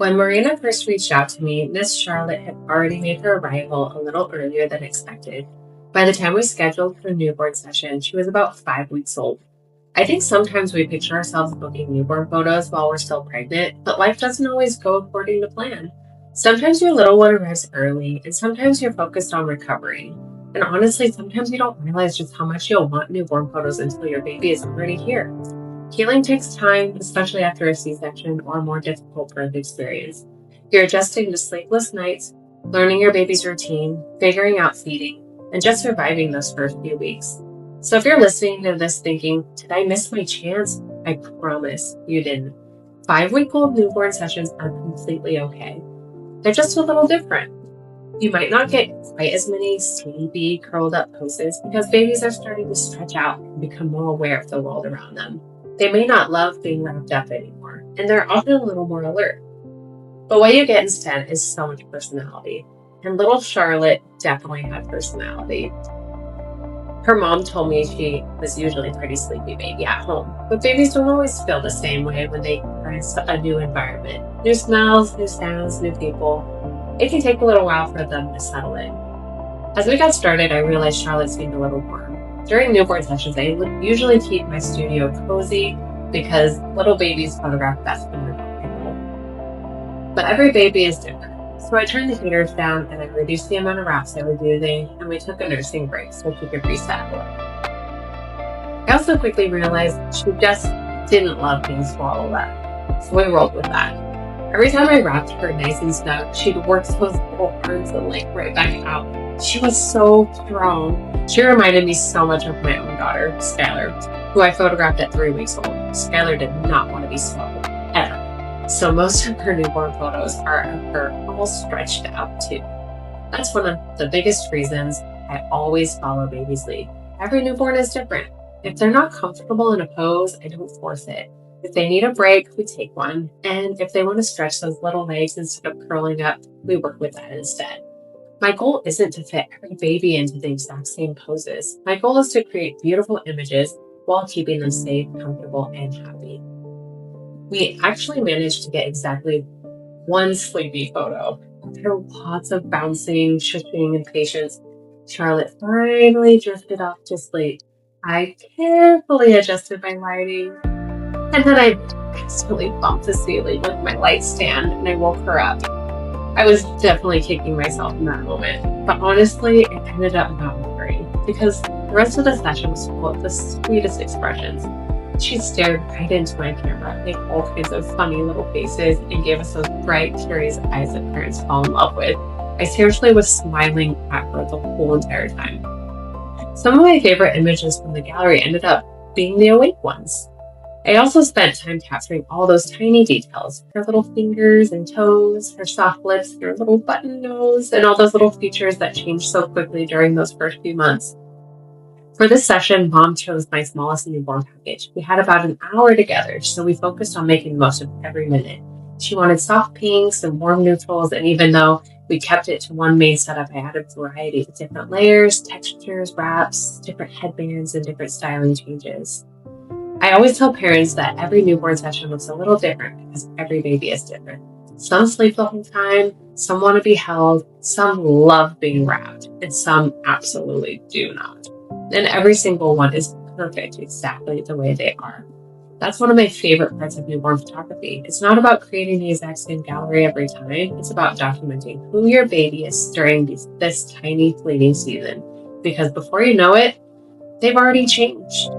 When Marina first reached out to me, Miss Charlotte had already made her arrival a little earlier than expected. By the time we scheduled her newborn session, she was about 5 weeks old. I think sometimes we picture ourselves booking newborn photos while we're still pregnant, but life doesn't always go according to plan. Sometimes your little one arrives early, and sometimes you're focused on recovering. And honestly, sometimes you don't realize just how much you'll want newborn photos until your baby is already here. Healing takes time, especially after a C-section or a more difficult birth experience. You're adjusting to sleepless nights, learning your baby's routine, figuring out feeding, and just surviving those first few weeks. So if you're listening to this thinking, did I miss my chance? I promise you didn't. 5-week-old newborn sessions are completely okay. They're just a little different. You might not get quite as many sleepy, curled up poses because babies are starting to stretch out and become more aware of the world around them. They may not love being wrapped up anymore, and they're often a little more alert. But what you get instead is so much personality. And little Charlotte definitely had personality. Her mom told me she was usually a pretty sleepy baby at home, but babies don't always feel the same way when they are in a new environment. New smells, new sounds, new people. It can take a little while for them to settle in. As we got started, I realized Charlotte seemed a little warm. During newborn sessions, I would usually keep my studio cozy because little babies photograph best when they're comfortable. But every baby is different. So I turned the heaters down and I reduced the amount of wraps I was using, and we took a nursing break so she could reset. I also quickly realized she just didn't love being swallowed up, so we rolled with that. Every time I wrapped her nice and snug, she'd work those little arms and right back out. She was so strong. She reminded me so much of my own daughter, Skylar, who I photographed at 3 weeks old. Skylar did not want to be swallowed, ever. So most of her newborn photos are of her all stretched out too. That's one of the biggest reasons I always follow baby's lead. Every newborn is different. If they're not comfortable in a pose, I don't force it. If they need a break, we take one. And if they want to stretch those little legs instead of curling up, we work with that instead. My goal isn't to fit every baby into the exact same poses. My goal is to create beautiful images while keeping them safe, comfortable, and happy. We actually managed to get exactly one sleepy photo. After lots of bouncing, shushing, and patience, Charlotte finally drifted off to sleep. I carefully adjusted my lighting, and then I accidentally bumped the ceiling with my light stand, and I woke her up. I was definitely kicking myself in that moment, but honestly, it ended up not worrying because the rest of the session was full of the sweetest expressions. She stared right into my camera, made all kinds of funny little faces, and gave us those bright, curious eyes that parents fall in love with. I seriously was smiling at her the whole entire time. Some of my favorite images from the gallery ended up being the awake ones. I also spent time capturing all those tiny details, her little fingers and toes, her soft lips, her little button nose, and all those little features that changed so quickly during those first few months. For this session, Mom chose my smallest newborn package. We had about an hour together, so we focused on making the most of every minute. She wanted soft pinks and warm neutrals, and even though we kept it to one main setup, I added variety with different layers, textures, wraps, different headbands, and different styling changes. I always tell parents that every newborn session looks a little different because every baby is different. Some sleep the whole time, some want to be held, some love being wrapped, and some absolutely do not. And every single one is perfect exactly the way they are. That's one of my favorite parts of newborn photography. It's not about creating the exact same gallery every time. It's about documenting who your baby is during this tiny fleeting season. Because before you know it, they've already changed.